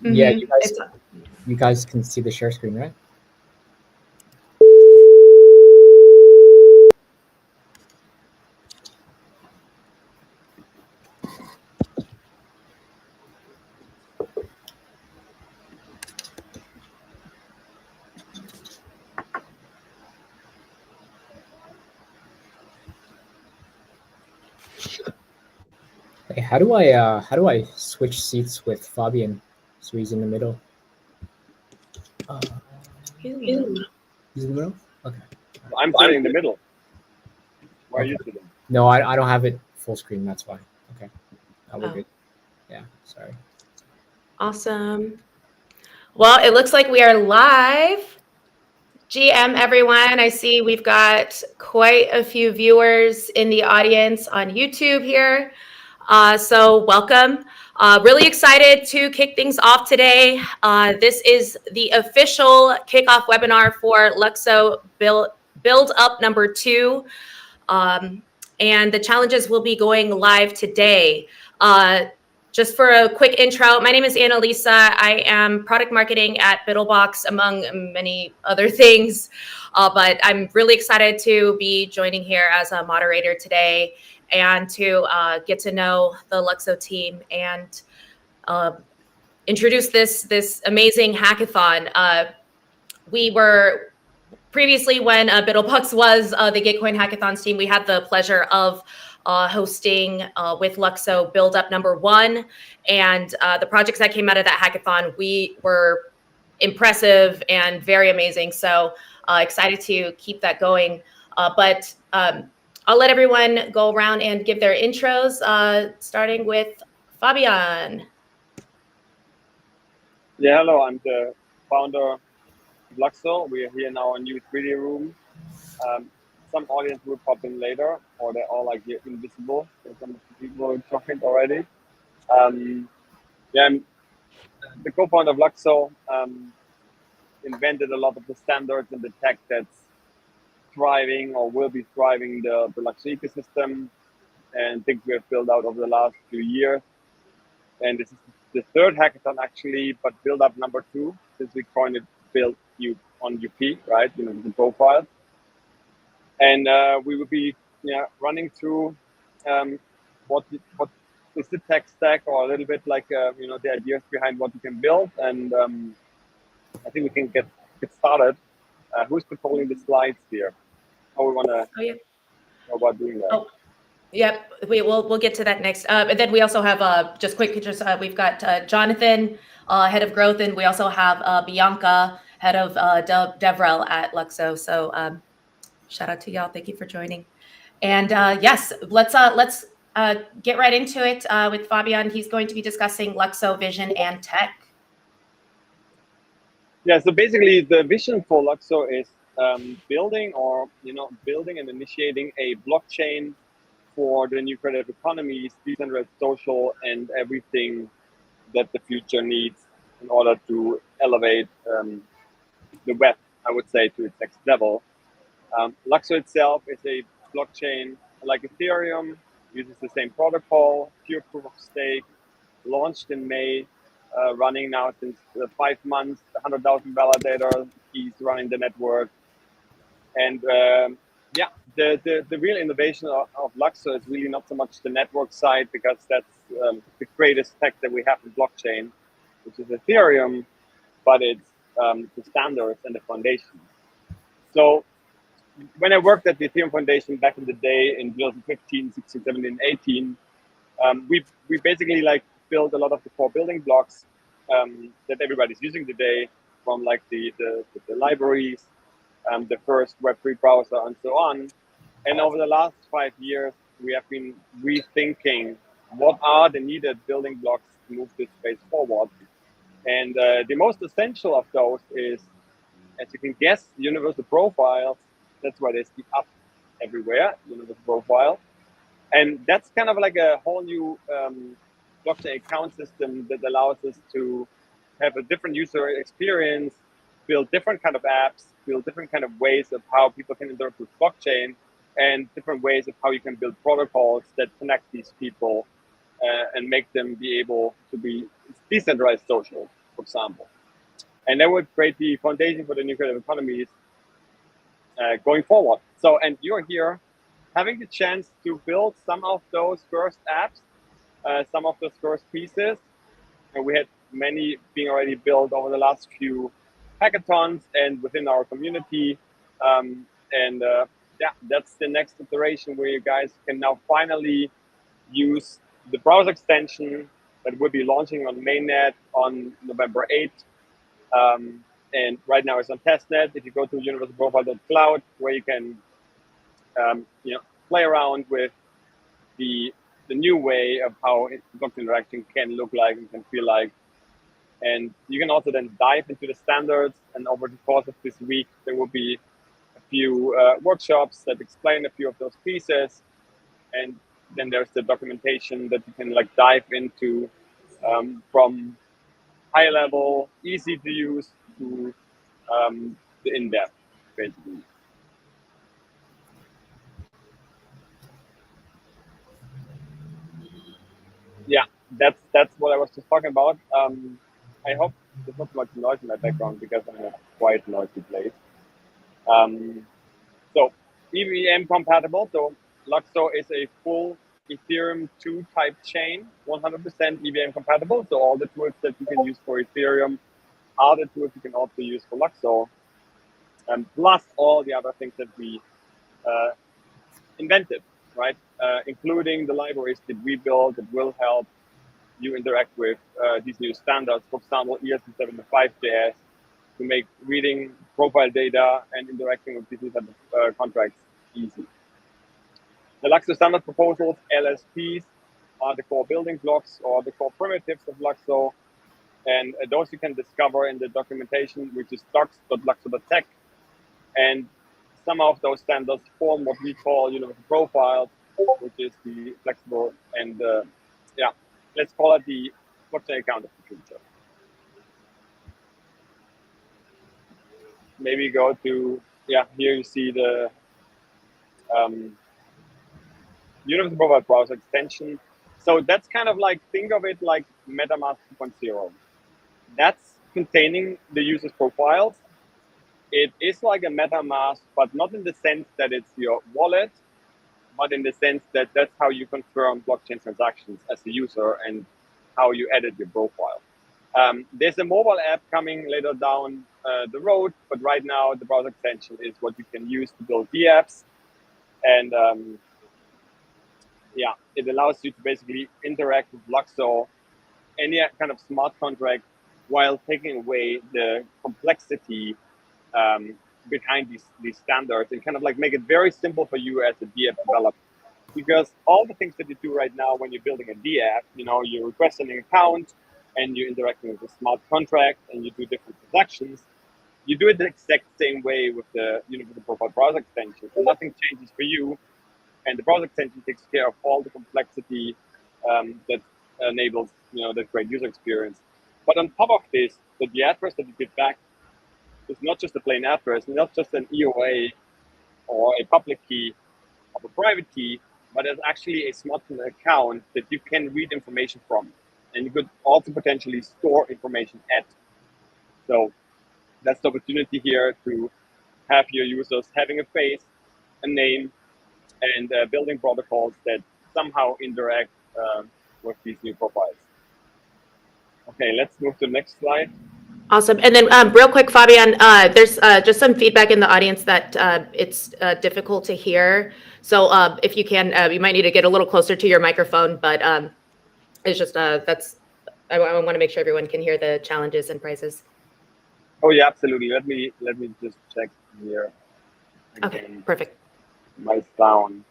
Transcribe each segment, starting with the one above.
Yeah, you guys can see the share screen, right? Hey, how do I switch seats with Fabian so he's in the middle? He's in the middle? Okay. I'm sitting in the middle. Why are you sitting? No, I don't have it full screen, that's why. Okay. Now we're good. Yeah, sorry. Awesome. Well, it looks like we are live. GM, everyone. I see we've got quite a few viewers in the audience on YouTube here. So welcome. Really excited to kick things off today. This is the official kickoff webinar for Luxo BuildUP number 2. And the challenges will be going live today. Just for a quick intro, my name is Annalisa. I am product marketing at Buidlbox, among many other things. But I'm really excited to be joining here as a moderator today and to get to know the Luxo team and introduce this amazing hackathon. We were previously, when Buidlbox was the Gitcoin Hackathons team, we had the pleasure of hosting with Luxo BuildUP number 1. And the projects that came out of that hackathon, we were impressive and very amazing. So excited to keep that going. But I'll let everyone go around and give their intros, starting with Fabian. Yeah, hello, I'm the founder of Luxo. We are here in our new 3D room. Some audience will pop in later, or they're all like here invisible. So some of the people joined already. Yeah, I'm the co-founder of Luxo. Invented a lot of the standards and the tech that's thriving or will be thriving the Luxo ecosystem, and things we have built out over the last few years. And this is the 3rd hackathon actually, but BuildUP number 2, since we coined it BuildUP on UP, right? You know, the profile. And we will be running through what is the tech stack, or a little bit like the ideas behind what you can build. And I think we can get started. Who's controlling the slides here? How we want to go about doing that? Oh. Yep, we'll get to that next. And then we also have just quick pictures. We've got Jonathan, head of growth, and we also have Bianca, head of DevRel at Luxo. So shout out to y'all. Thank you for joining. And yes, let's get right into it with Fabian. He's going to be discussing Luxo vision and tech. Yeah. So basically, the vision for Luxo is building and initiating a blockchain for the new creative economies, decentralized social, and everything that the future needs in order to elevate the web, I would say, to its next level. Luxo itself is a blockchain like Ethereum, uses the same protocol, pure proof of stake, launched in May, running now since 5 months, 100,000 validators, keys running the network. And yeah, the real innovation of Luxo is really not so much the network side, because that's the greatest tech that we have in blockchain, which is Ethereum, but it's the standards and the foundation. So when I worked at the Ethereum Foundation back in the day in 2015, 16, 17, 18, we basically like built a lot of the core building blocks that everybody's using today, from like the libraries, the first Web3 browser, and so on. And over the last 5 years, we have been rethinking what are the needed building blocks to move this space forward. And the most essential of those is, as you can guess, universal profiles. That's why there's the up everywhere, universal profile. And that's kind of like a whole new blockchain account system that allows us to have a different user experience, build different kind of apps, build different kind of ways of how people can interact with blockchain, and different ways of how you can build protocols that connect these people and make them be able to be decentralized social. example. And that would create the foundation for the new creative economies going forward. So, and you're here having the chance to build some of those first apps, some of those first pieces. And we had many being already built over the last few hackathons and within our community. Yeah, that's the next iteration where you guys can now finally use the browser extension that will be launching on mainnet on November 8th. And right now it's on testnet. If you go to universalprofile.cloud, where you can play around with the new way of how blockchain interaction can look like and can feel like. And you can also then dive into the standards. And over the course of this week, there will be a few workshops that explain a few of those pieces. And then there's the documentation that you can like dive into from high level, easy to use to the in-depth, basically. Yeah, that's what I was just talking about. I hope there's not much noise in my background because I'm in a quite noisy place. So EVM compatible. So Luxo is a full Ethereum 2 type chain, 100% EVM compatible. So all the tools that you can use for Ethereum are the tools you can also use for Luxo, plus all the other things that we invented, right? Including the libraries that we built that will help you interact with these new standards. For example, ES7.5.js to make reading profile data and interacting with these type of contracts easy. The Luxo standard proposals, LSPs, are the core building blocks or the core primitives of Luxo. And those you can discover in the documentation, which is docs.luxo.tech. And some of those standards form what we call universal profiles, which is the flexible and let's call it the blockchain account of the future. Maybe go to, here you see the universal profile browser extension. So that's kind of like, think of it like MetaMask 2.0. That's containing the user's profiles. It is like a MetaMask, but not in the sense that it's your wallet, but in the sense that that's how you confirm blockchain transactions as a user and how you edit your profile. There's a mobile app coming later down the road, but right now the browser extension is what you can use to build the apps. And it allows you to basically interact with Luxo, any kind of smart contract, while taking away the complexity behind these standards and kind of like make it very simple for you as a DApp developer. Because all the things that you do right now when you're building a DApp, you request an account and you're interacting with a smart contract and you do different transactions. You do it the exact same way with the universal profile browser extension. So nothing changes for you. And the browser extension takes care of all the complexity that enables that great user experience. But on top of this, the address that you get back is not just a plain address, not just an EOA or a public key or a private key, but it's actually a smart contract account that you can read information from. And you could also potentially store information at. So that's the opportunity here to have your users having a face, a name, and building protocols that somehow interact with these new profiles. Okay, let's move to the next slide. Awesome. And then real quick, Fabian, there's just some feedback in the audience that it's difficult to hear. So if you can, you might need to get a little closer to your microphone, but it's just I want to make sure everyone can hear the challenges and prices. Oh yeah, absolutely. Let me just check here. Okay, perfect. My sound.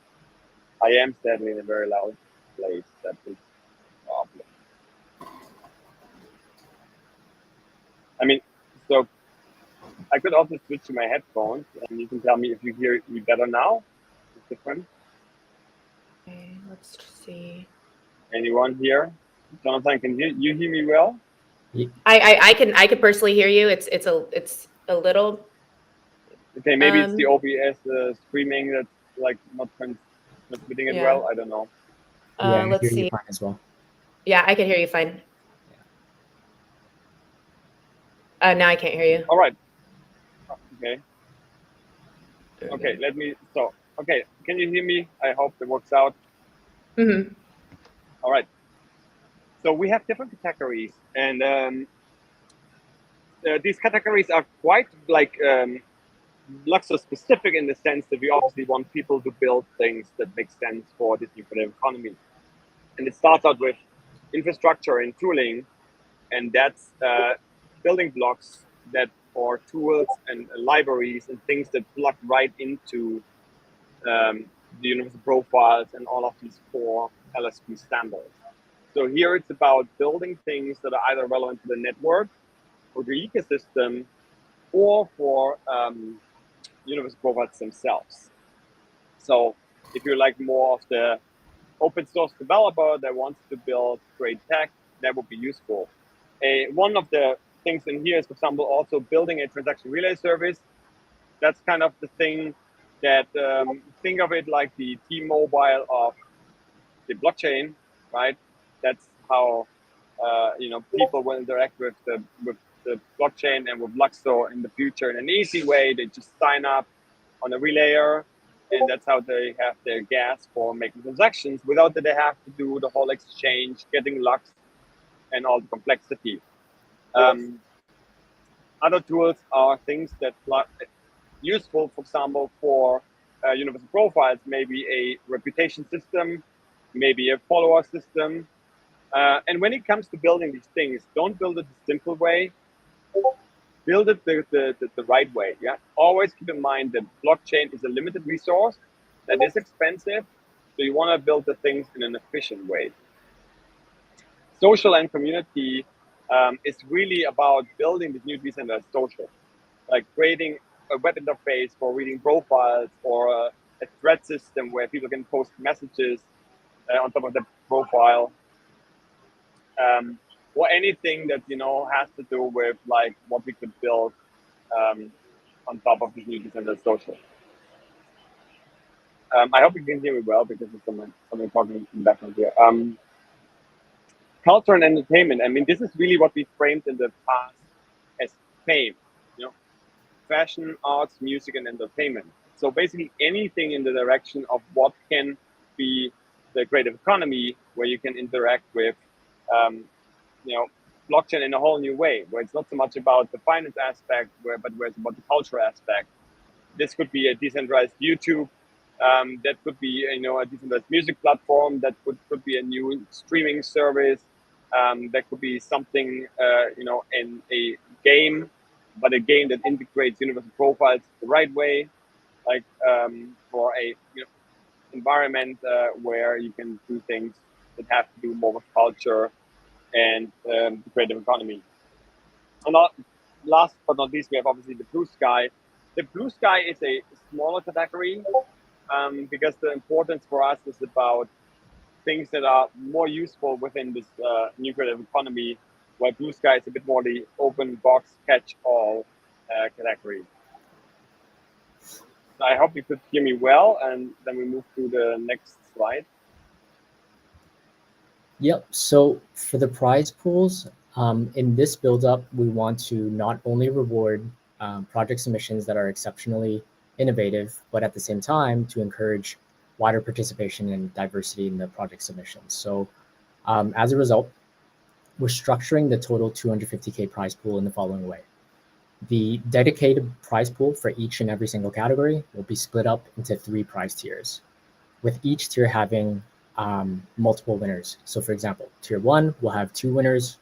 I am sadly in a very loud place. That is a problem. I mean, so I could also switch to my headphones, and you can tell me if you hear me better now. It's different. Okay, let's see. Anyone here? Jonathan, can you hear me well? I can personally hear you. It's a little. Okay, maybe it's the OBS streaming that's like not transmitting it well. I don't know. Yeah, Let's I hear see. you fine as well. Yeah, I can hear you fine. Now I can't hear you. All right. Okay. Okay. Okay. Can you hear me? I hope it works out. Mm-hmm. All right. So we have different categories, and these categories are quite like Luxor specific in the sense that we obviously want people to build things that make sense for this new creative economy. And it starts out with infrastructure and tooling, and that's building blocks that are tools and libraries and things that plug right into the universal profiles and all of these core LSP standards. So here it's about building things that are either relevant to the network or the ecosystem or for universal profiles themselves. So if you're like more of the open source developer that wants to build great tech, that would be useful. One of the things in here is, for example, also building a transaction relay service. That's kind of the thing that think of it like the T-Mobile of the blockchain, right? That's how people will interact with the blockchain and with Luxor in the future in an easy way. They just sign up on a relayer, and that's how they have their gas for making transactions without that they have to do the whole exchange, getting Lux, and all the complexity. Other tools are things that are useful, for example, for universal profiles, maybe a reputation system, maybe a follower system. And when it comes to building these things, don't build it the simple way. Build it the right way. Yeah. Always keep in mind that blockchain is a limited resource that is expensive. So you want to build the things in an efficient way. Social and community is really about building this new decentralized social, like creating a web interface for reading profiles or a thread system where people can post messages on top of the profile. Or anything that has to do with like what we could build on top of this new decentralized social. I hope you can hear me well because there's someone talking in the background here. Culture and entertainment. I mean, this is really what we framed in the past as fame. Fashion, arts, music, and entertainment. So basically anything in the direction of what can be the creative economy, where you can interact with blockchain in a whole new way, where it's not so much about the finance aspect, but where it's about the culture aspect. This could be a decentralized YouTube. That could be a decentralized music platform. That could be a new streaming service. That could be something in a game, but a game that integrates universal profiles the right way, like for a environment where you can do things that have to do more with culture and the creative economy. And last but not least, we have obviously the blue sky. The blue sky is a smaller category because the importance for us is about things that are more useful within this new creative economy, while blue sky is a bit more the open box catch-all category. So I hope you could hear me well, and then we move to the next slide. Yep. So for the prize pools, in this build-up, we want to not only reward project submissions that are exceptionally innovative, but at the same time to encourage wider participation and diversity in the project submissions. So as a result, we're structuring the total 250K prize pool in the following way. The dedicated prize pool for each and every single category will be split up into 3 prize tiers, with each tier having multiple winners. So for example, tier 1 will have 2 winners,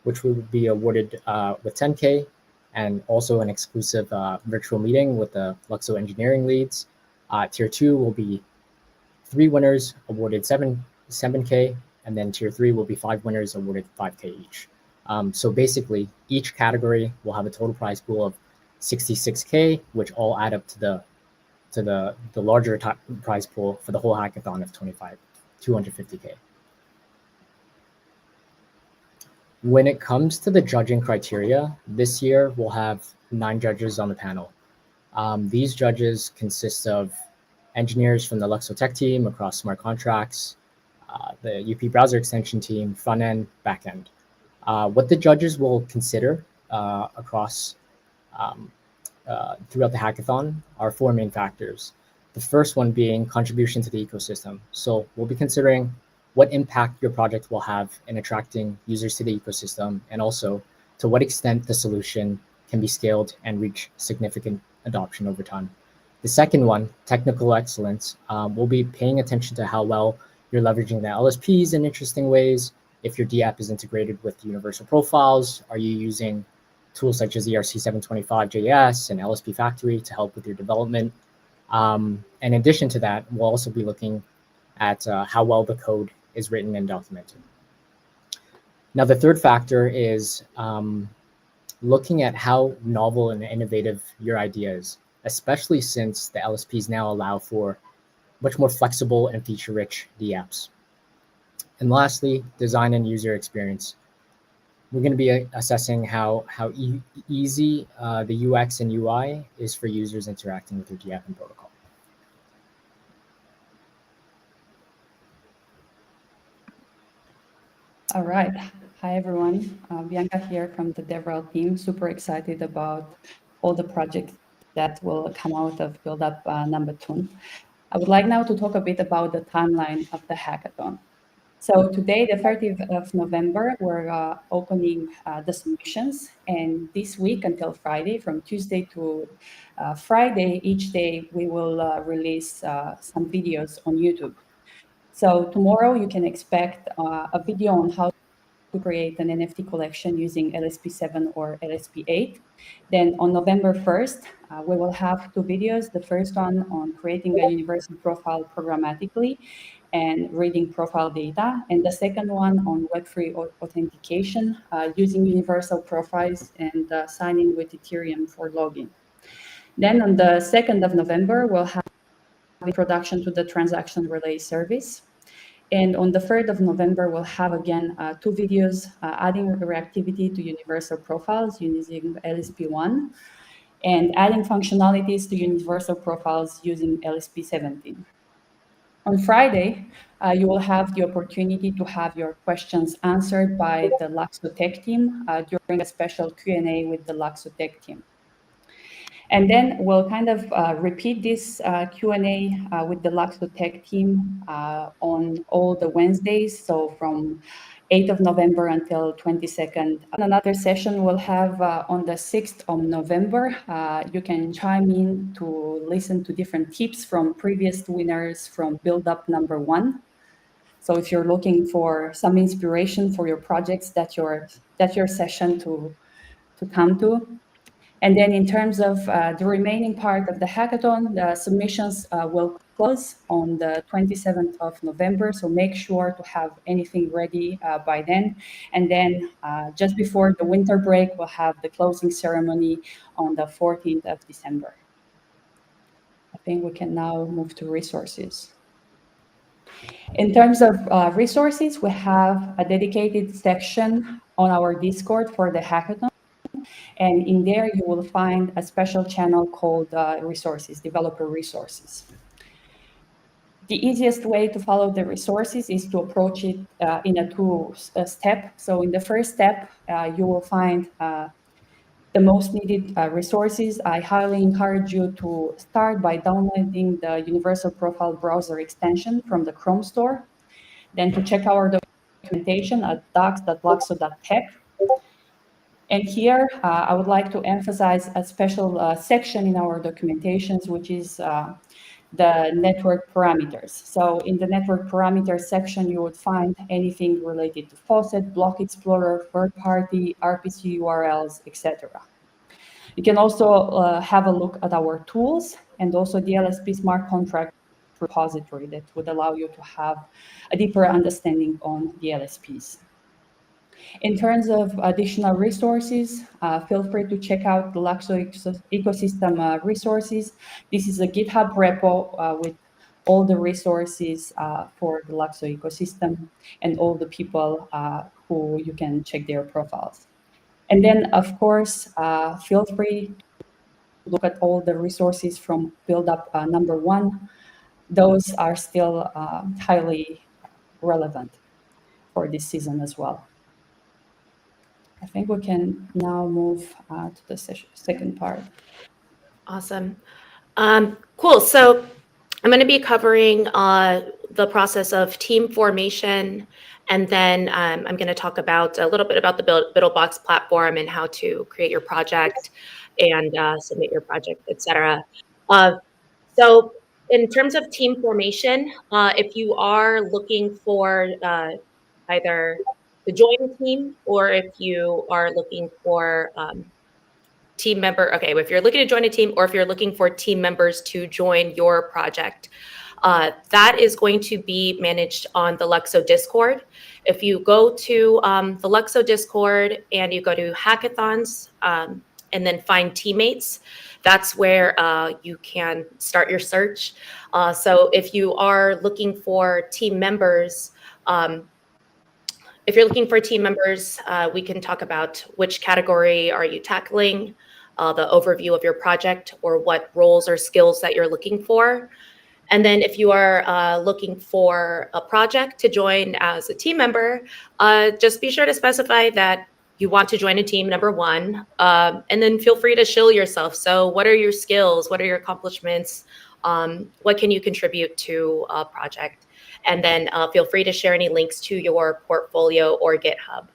which will be awarded with 10K, and also an exclusive virtual meeting with the Luxo engineering leads. Tier 2 will be 3 winners awarded 7K, and then tier 3 will be 5 winners awarded 5K each. So basically, each category will have a total prize pool of 66K, which all add up to the larger prize pool for the whole hackathon of 250K. When it comes to the judging criteria, this year we'll have 9 judges on the panel. These judges consist of engineers from the Luxo tech team across smart contracts, the UP browser extension team, front end, back end. What the judges will consider across throughout the hackathon are four main factors. The first one being contribution to the ecosystem. So we'll be considering what impact your project will have in attracting users to the ecosystem, and also to what extent the solution can be scaled and reach significant adoption over time. The second one, technical excellence, we'll be paying attention to how well you're leveraging the LSPs in interesting ways. If your DApp is integrated with universal profiles, are you using tools such as ERC725JS and LSP Factory to help with your development? And in addition to that, we'll also be looking at how well the code is written and documented. Now, the third factor is looking at how novel and innovative your idea is, especially since the LSPs now allow for much more flexible and feature-rich DApps. And lastly, design and user experience. We're going to be assessing how easy the UX and UI is for users interacting with your DApp and protocol. All right. Hi, everyone. Bianca here from the DevRel team. Super excited about all the projects that will come out of BuildUP #2. I would like now to talk a bit about the timeline of the hackathon. So today, the 30th of November, we're opening the submissions. And this week until Friday, from Tuesday to Friday, each day, we will release some videos on YouTube. So tomorrow, you can expect a video on how to create an NFT collection using LSP7 or LSP8. Then on November 1st, we will have two videos. The first one on creating a universal profile programmatically and reading profile data. And the second one on Web3 authentication using universal profiles and signing with Ethereum for login. Then on the 2nd of November, we'll have introduction to the transaction relay service. And on the 3rd of November, we'll have again two videos adding reactivity to universal profiles using LSP1 and adding functionalities to universal profiles using LSP17. On Friday, you will have the opportunity to have your questions answered by the Laxo Tech team during a special Q&A with the Laxo Tech team. And then we'll kind of repeat this Q&A with the Laxo Tech team on all the Wednesdays. So from 8th of November until 22nd. Another session we'll have on the 6th of November. You can chime in to listen to different tips from previous winners from BuildUP #1. So if you're looking for some inspiration for your projects, that's your session to come to. And then in terms of the remaining part of the hackathon, the submissions will close on the 27th of November. So make sure to have anything ready by then. And then just before the winter break, we'll have the closing ceremony on the 14th of December. I think we can now move to resources. In terms of resources, we have a dedicated section on our Discord for the hackathon. And in there, you will find a special channel called resources, developer resources. The easiest way to follow the resources is to approach it in a two-step. So in the first step, you will find the most needed resources. I highly encourage you to start by downloading the Universal Profile Browser extension from the Chrome store, then to check our documentation at docs.laxo.tech. And here, I would like to emphasize a special section in our documentations, which is the network parameters. So in the network parameters section, you would find anything related to faucet, block explorer, third party, RPC URLs, etc. You can also have a look at our tools and also the LSP smart contract repository that would allow you to have a deeper understanding on the LSPs. In terms of additional resources, feel free to check out the Laxo ecosystem resources. This is a GitHub repo with all the resources for the Laxo ecosystem and all the people who you can check their profiles. And then, of course, feel free to look at all the resources from BuildUP #1. Those are still highly relevant for this season as well. I think we can now move to the second part. Awesome. Cool. So I'm going to be covering the process of team formation, and then I'm going to talk about a little bit about the Buidlbox platform and how to create your project and submit your project, etc. So in terms of team formation, if you are looking for either to join a team, or if you are looking for team member, okay, if you're looking to join a team, or if you're looking for team members to join your project, that is going to be managed on the Luxo Discord. If you go to the Luxo Discord and you go to hackathons and then find teammates, that's where you can start your search. So if you are looking for team members, we can talk about which category are you tackling, the overview of your project, or what roles or skills that you're looking for. And then if you are looking for a project to join as a team member, just be sure to specify that you want to join a team, number one, and then feel free to shill yourself. So what are your skills? What are your accomplishments? What can you contribute to a project? And then feel free to share any links to your portfolio or GitHub.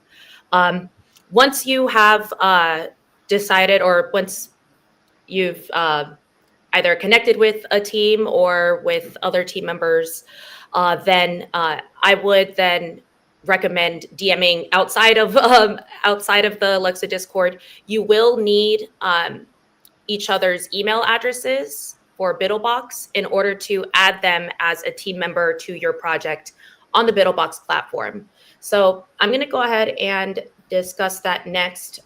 Once you have decided, or once you've either connected with a team or with other team members, then I would then recommend DMing outside of the Luxo Discord. You will need each other's email addresses for Buidlbox in order to add them as a team member to your project on the Buidlbox platform. So I'm going to go ahead and discuss that next.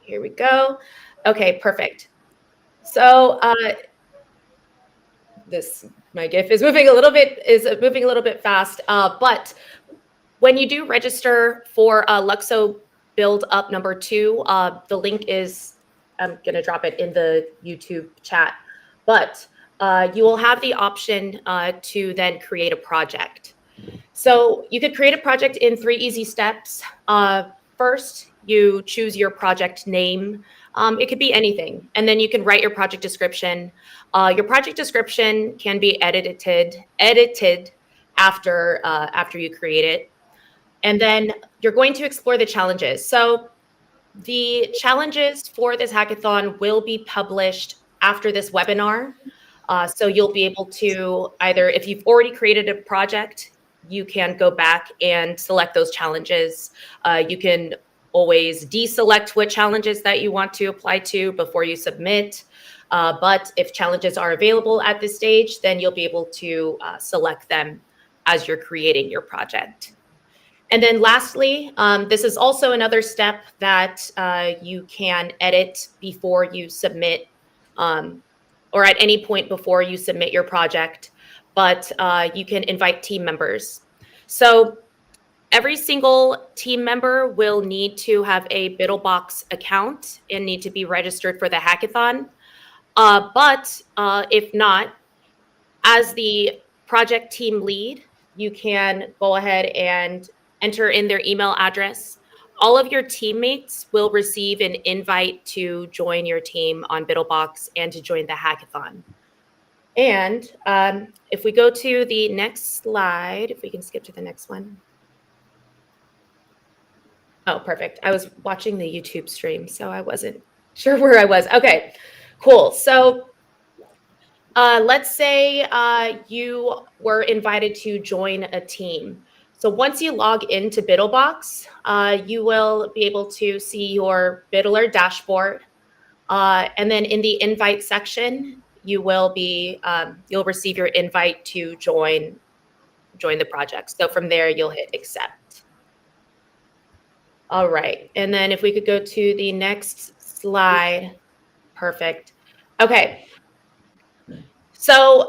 Here we go. Okay, perfect. So my GIF is moving a little bit fast, but when you do register for Luxo BuildUP number 2, the link is, I'm going to drop it in the YouTube chat, but you will have the option to then create a project. So you could create a project in 3 easy steps. First, you choose your project name. It could be anything, and then you can write your project description. Your project description can be edited after you create it. And then you're going to explore the challenges. So the challenges for this hackathon will be published after this webinar. So you'll be able to either, if you've already created a project, you can go back and select those challenges. You can always deselect what challenges that you want to apply to before you submit. But if challenges are available at this stage, then you'll be able to select them as you're creating your project. And then lastly, this is also another step that you can edit before you submit, or at any point before you submit your project, but you can invite team members. So every single team member will need to have a Buidlbox account and need to be registered for the hackathon. But if not, as the project team lead, you can go ahead and enter in their email address. All of your teammates will receive an invite to join your team on Buidlbox and to join the hackathon. And if we go to the next slide, if we can skip to the next one. Oh, perfect. I was watching the YouTube stream, so I wasn't sure where I was. Okay, cool. So let's say you were invited to join a team. So once you log into Buidlbox, you will be able to see your Buidler dashboard. And then in the invite section, you will be, you'll receive your invite to join the project. So from there, you'll hit accept. All right. And then if we could go to the next slide. Perfect. Okay. So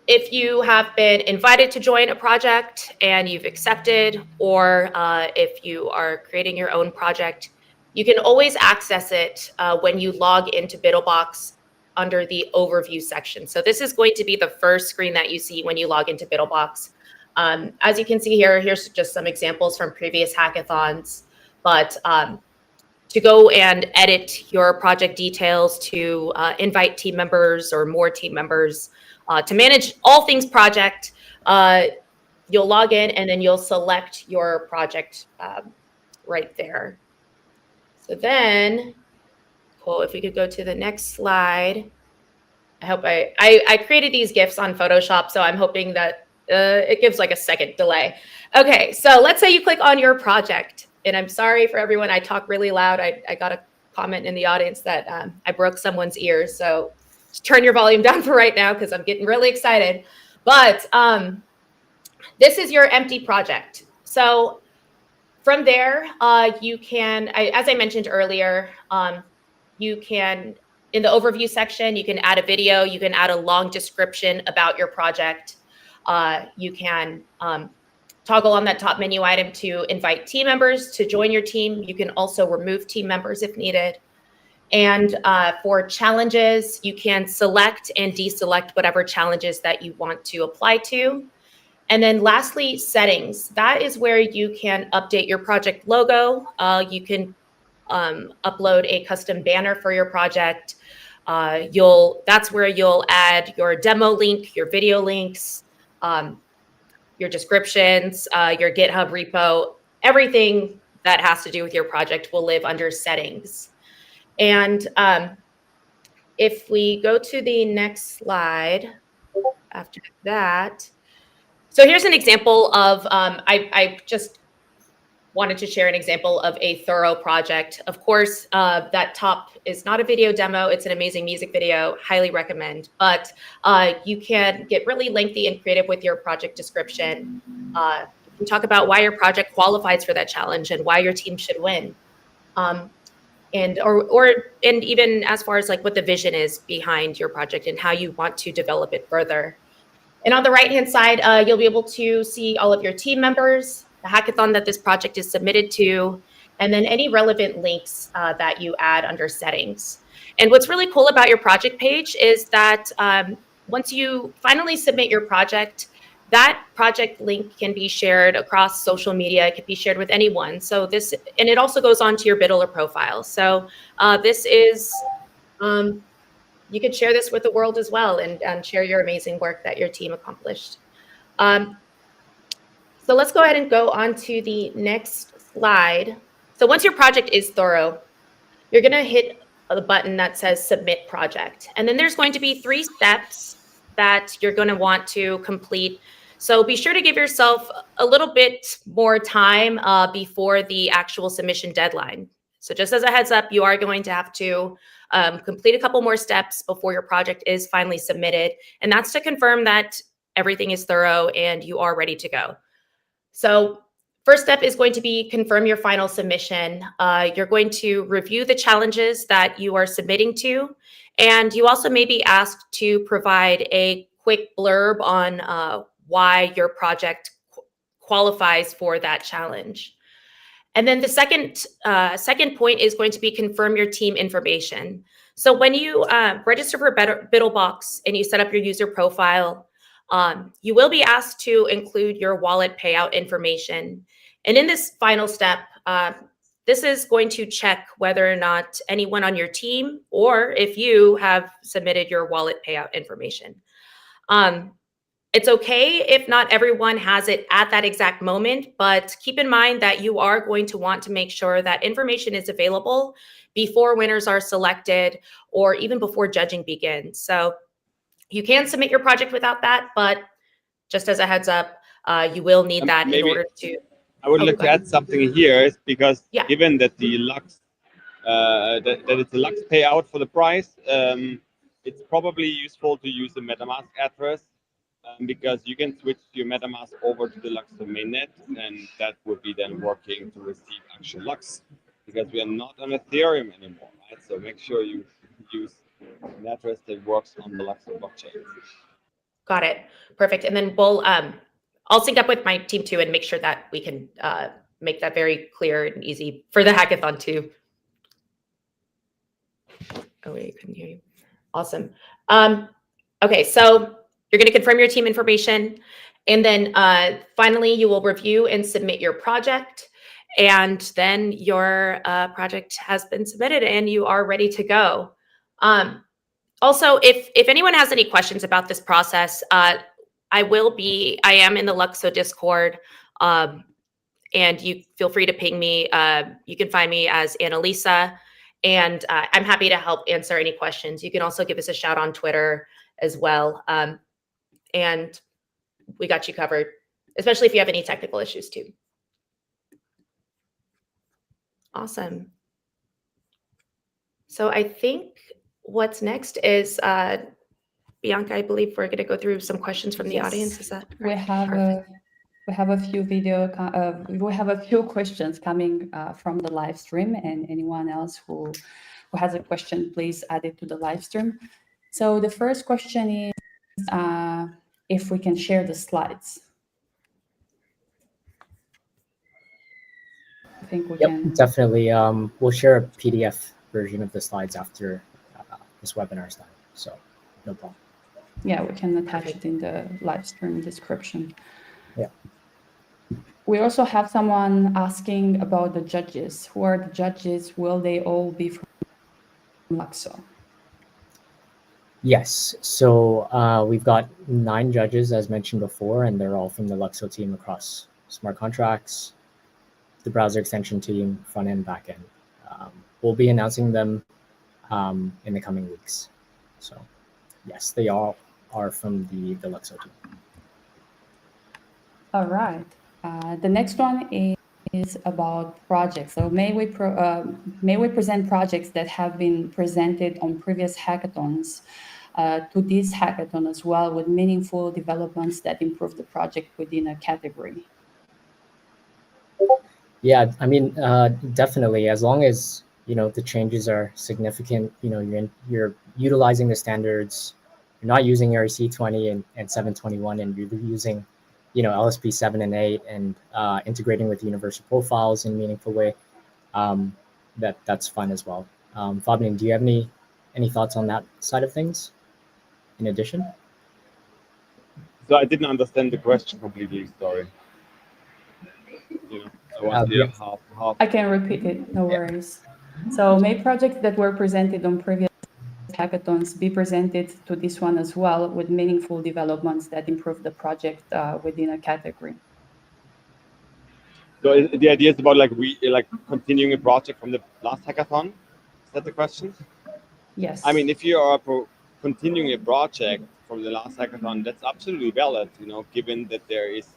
if you have been invited to join a project and you've accepted, or if you are creating your own project, you can always access it when you log into Buidlbox under the overview section. So this is going to be the first screen that you see when you log into Buidlbox. As you can see here, here's just some examples from previous hackathons, but to go and edit your project details, to invite team members or more team members, to manage all things project, you'll log in and then you'll select your project right there. So then, cool, if we could go to the next slide. I hope I created these GIFs on Photoshop, so I'm hoping that it gives like a second delay. Okay, so let's say you click on your project, and I'm sorry for everyone, I talk really loud. I got a comment in the audience that I broke someone's ears, so just turn your volume down for right now because I'm getting really excited. But this is your empty project. So from there, you can, as I mentioned earlier, you can, in the overview section, you can add a video, you can add a long description about your project. You can toggle on that top menu item to invite team members to join your team. You can also remove team members if needed. And for challenges, you can select and deselect whatever challenges that you want to apply to. And then lastly, settings. That is where you can update your project logo. You can upload a custom banner for your project. That's where you'll add your demo link, your video links, your descriptions, your GitHub repo. Everything that has to do with your project will live under settings. And if we go to the next slide after that, so here's an example of, I just wanted to share an example of a thorough project. Of course, that top is not a video demo. It's an amazing music video, highly recommend. But you can get really lengthy and creative with your project description. You can talk about why your project qualifies for that challenge and why your team should win. And even as far as like what the vision is behind your project and how you want to develop it further. And on the right-hand side, you'll be able to see all of your team members, the hackathon that this project is submitted to, and then any relevant links that you add under settings. And what's really cool about your project page is that once you finally submit your project, that project link can be shared across social media. It can be shared with anyone. So this, and it also goes on to your BuidlUP profile. So this is, you could share this with the world as well and share your amazing work that your team accomplished. So let's go ahead and go on to the next slide. So once your project is thorough, you're going to hit the button that says Submit Project. And then there's going to be 3 steps that you're going to want to complete. So be sure to give yourself a little bit more time before the actual submission deadline. So just as a heads up, you are going to have to complete a couple more steps before your project is finally submitted. And that's to confirm that everything is thorough and you are ready to go. So first step is going to be confirm your final submission. You're going to review the challenges that you are submitting to. And you also may be asked to provide a quick blurb on why your project qualifies for that challenge. And then the second point is going to be confirm your team information. So when you register for Buidlbox and you set up your user profile, you will be asked to include your wallet payout information. And in this final step, this is going to check whether or not anyone on your team or if you have submitted your wallet payout information. It's okay if not everyone has it at that exact moment, but keep in mind that you are going to want to make sure that information is available before winners are selected or even before judging begins. So you can submit your project without that, but just as a heads up, you will need that in order to. I would like to add something here, is because given that the Lux, that it's a Lux payout for the prize, it's probably useful to use the MetaMask address. Because you can switch your MetaMask over to the Lux mainnet, and that would be then working to receive actual Lux. Because we are not on Ethereum anymore, right? So make sure you use an address that works on the Lux blockchain. Got it. Perfect. And then we'll, I'll sync up with my team too and make sure that we can make that very clear and easy for the hackathon too. Oh wait, I couldn't hear you. Awesome. Okay, so you're going to confirm your team information. And then finally, you will review and submit your project. And then your project has been submitted and you are ready to go. Also, if anyone has any questions about this process, I am in the Luxo Discord, and you feel free to ping me. You can find me as Annalisa, and I'm happy to help answer any questions. You can also give us a shout on Twitter as well. And we got you covered, especially if you have any technical issues too. Awesome. So I think what's next is Bianca, I believe we're going to go through some questions from the audience. Is that correct? We have a few questions coming from the live stream, and anyone else who has a question, please add it to the live stream. So the first question is if we can share the slides. I think we can. Definitely. We'll share a PDF version of the slides after this webinar's done. So no problem. Yeah, we can attach it in the live stream description. Yeah. We also have someone asking about the judges. Who are the judges? Will they all be from Luxo? Yes. So we've got 9 judges, as mentioned before, and they're all from the Luxo team across smart contracts, the browser extension team, front end, back end. We'll be announcing them in the coming weeks. So yes, they all are from the Luxo team. All right. The next one is about projects. So may we present projects that have been presented on previous hackathons to this hackathon as well, with meaningful developments that improve the project within a category? Yeah, I mean, definitely. As long as the changes are significant, you're utilizing the standards. You're not using REC20 and 721, and you're using LSP 7 and 8 and integrating with universal profiles in a meaningful way. That's fun as well. Fabian, do you have any thoughts on that side of things in addition? So I didn't understand the question completely, sorry. I can repeat it, no worries. So may projects that were presented on previous hackathons be presented to this one as well, with meaningful developments that improve the project within a category? So the idea is about continuing a project from the last hackathon? Is that the question? Yes. I mean, if you are continuing a project from the last hackathon, that's absolutely valid, given that there is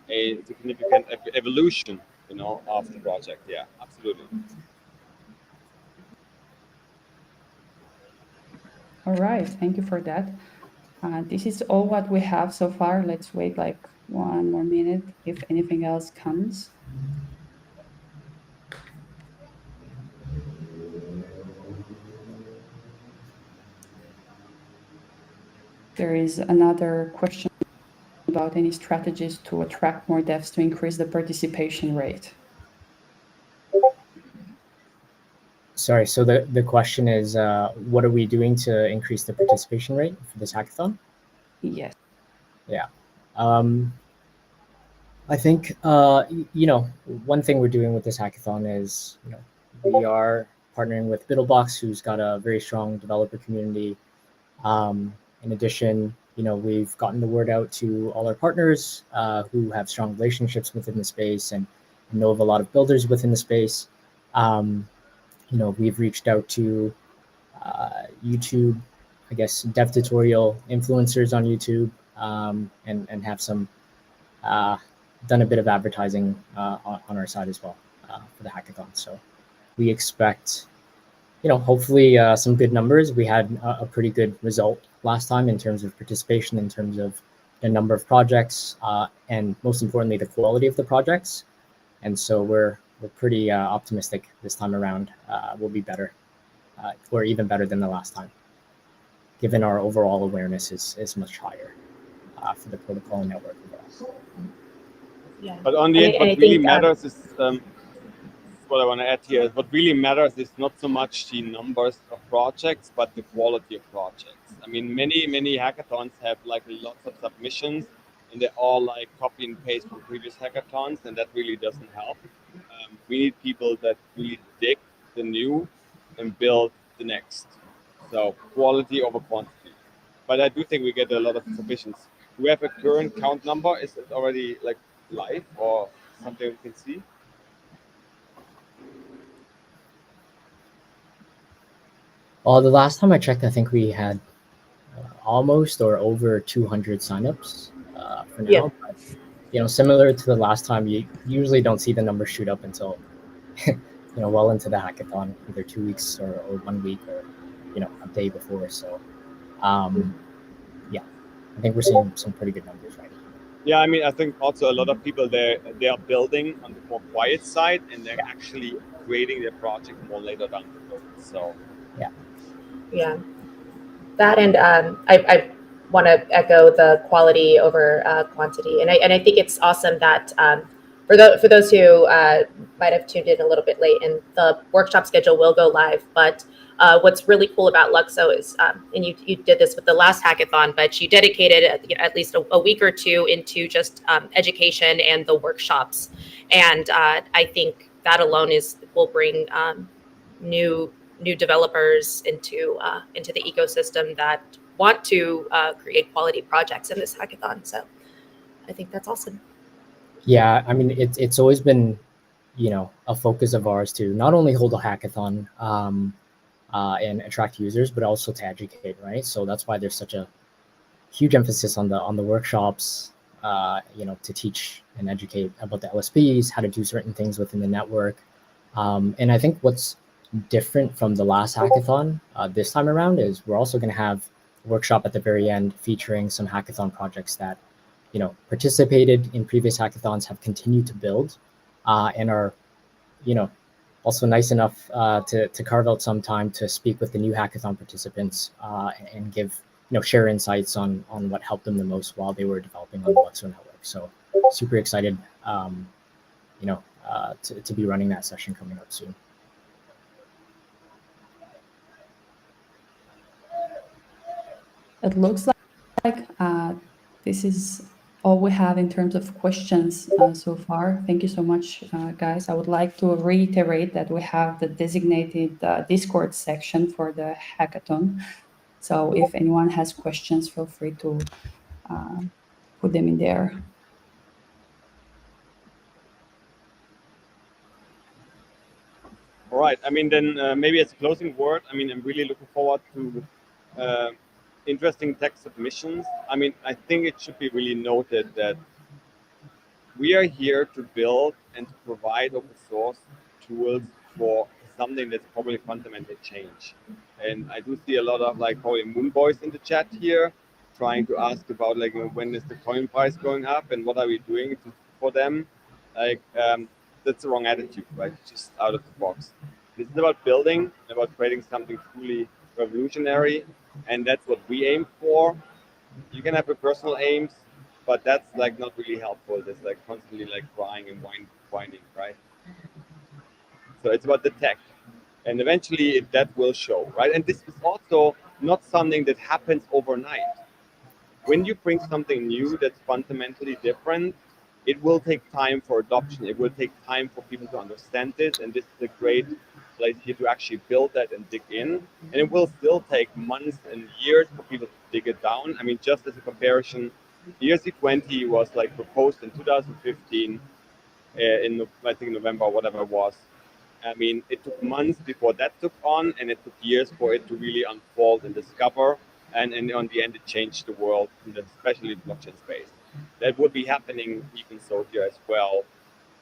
a significant evolution, of the project. Yeah, absolutely. All right, thank you for that. This is all what we have so far. Let's wait like 1 more minute if anything else comes. There is another question about any strategies to attract more devs to increase the participation rate. Sorry, so the question is, what are we doing to increase the participation rate for this hackathon? Yes. Yeah. I think, one thing we're doing with this hackathon is, we are partnering with Buidlbox, who's got a very strong developer community. In addition, we've gotten the word out to all our partners who have strong relationships within the space and know of a lot of builders within the space. We've reached out to YouTube, I guess, dev tutorial influencers on YouTube, and have some done a bit of advertising on our side as well for the hackathon. So we expect, hopefully some good numbers. We had a pretty good result last time in terms of participation, in terms of the number of projects, and most importantly, the quality of the projects. And so we're pretty optimistic this time around. We'll be better, or even better than the last time, given our overall awareness is much higher for the protocol and network overall. Yeah. But on the end, what really matters is, what I want to add here, is what really matters is not so much the numbers of projects, but the quality of projects. I mean, many hackathons have lots of submissions, and they're all like copy and paste from previous hackathons, and that really doesn't help. We need people that really dig the new and build the next. So quality over quantity. But I do think we get a lot of submissions. Do we have a current count number? Is it already like live or something we can see? Well, the last time I checked, I think we had almost or over 200 signups for now. Yeah. But, you know, similar to the last time, you usually don't see the numbers shoot up until you know, well into the hackathon, either 2 weeks or 1 week or, you know, a day before. So yeah, I think we're seeing some pretty good numbers right now. Yeah, I mean, I think also a lot of people they are building on the more quiet side, and they're actually creating their project more later down the road. So Yeah, that, and I want to echo the quality over quantity, and I think it's awesome that for those who might have tuned in a little bit late, and the workshop schedule will go live. But what's really cool about Luxo is, and you did this with the last hackathon, but you dedicated at least a week or two into just education and the workshops, and I think that alone will bring new developers into the ecosystem that want to create quality projects in this hackathon. So I think that's awesome. Yeah, I mean, it's always been, you know, a focus of ours to not only hold a hackathon and attract users, but also to educate, right? So that's why there's such a huge emphasis on the workshops, you know, to teach and educate about the LSPs, how to do certain things within the network. And I think what's different from the last hackathon this time around is we're also going to have a workshop at the very end featuring some hackathon projects that, you know, participated in previous hackathons, have continued to build, and are, you know, also nice enough to carve out some time to speak with the new hackathon participants and give, you know, share insights on what helped them the most while they were developing on the Luxo network. So super excited, you know, to be running that session coming up soon. It looks like this is all we have in terms of questions so far. Thank you so much, guys. I would like to reiterate that we have the designated Discord section for the hackathon. So if anyone has questions, feel free to put them in there. all right. I mean, then maybe as a closing word, I mean, I'm really looking forward to interesting tech submissions. I mean, I think it should be really noted that we are here to build and to provide open source tools for something that's probably fundamentally change. And I do see a lot of like probably moon boys in the chat here trying to ask about like when is the coin price going up and what are we doing for them. Like that's the wrong attitude, right? Just out of the box. This is about building, about creating something truly revolutionary, and that's what we aim for. You can have your personal aims, but that's like not really helpful. It's like constantly like crying and whining, right? So it's about the tech, and eventually that will show, right? And this is also not something that happens overnight. When you bring something new that's fundamentally different, it will take time for adoption. It will take time for people to understand this, and this is a great place here to actually build that and dig in. And it will still take months and years for people to dig it down. I mean, just as a comparison, ERC20 was like proposed in 2015 in I think November or whatever it was. I mean, it took months before that took on, and it took years for it to really unfold and discover. And on the end, it changed the world, especially the blockchain space. That would be happening even so here as well.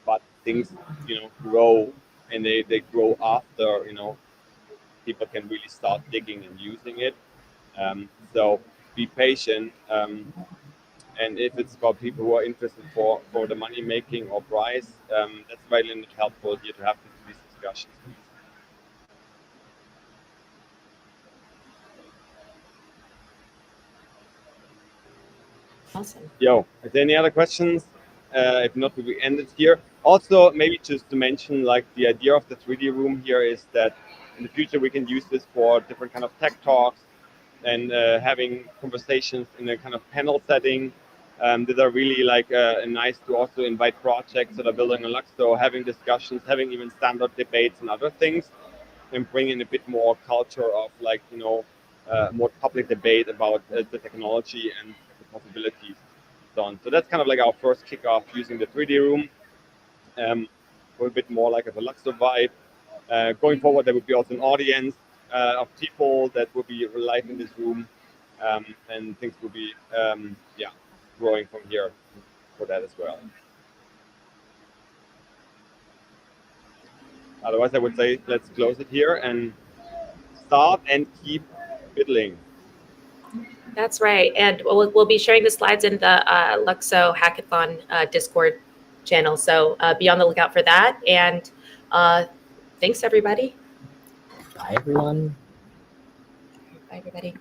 But things, you know, grow, and they grow after, you know, people can really start digging and using it. So be patient. And if it's about people who are interested for the money making or price, that's really not helpful here to have these discussions. Awesome. Yo, is there any other questions? If not, we end it here. Also, maybe just to mention, like the idea of the 3D room here is that in the future we can use this for different kind of tech talks and having conversations in a kind of panel setting. that are really like nice to also invite projects that are building on Luxo, having discussions, having even standard debates and other things, and bring in a bit more culture of like, you know, more public debate about the technology and the possibilities. So that's kind of like our first kickoff using the 3D room. For a bit more like as a Luxo vibe. Going forward, there would be also an audience of people that will be live in this room, and things will be growing from here for that as well. Otherwise, I would say let's close it here and start and keep building. That's right. And we'll be sharing the slides in the Luxo Hackathon Discord channel. So be on the lookout for that. And thanks, everybody. Bye, everyone. Bye, everybody.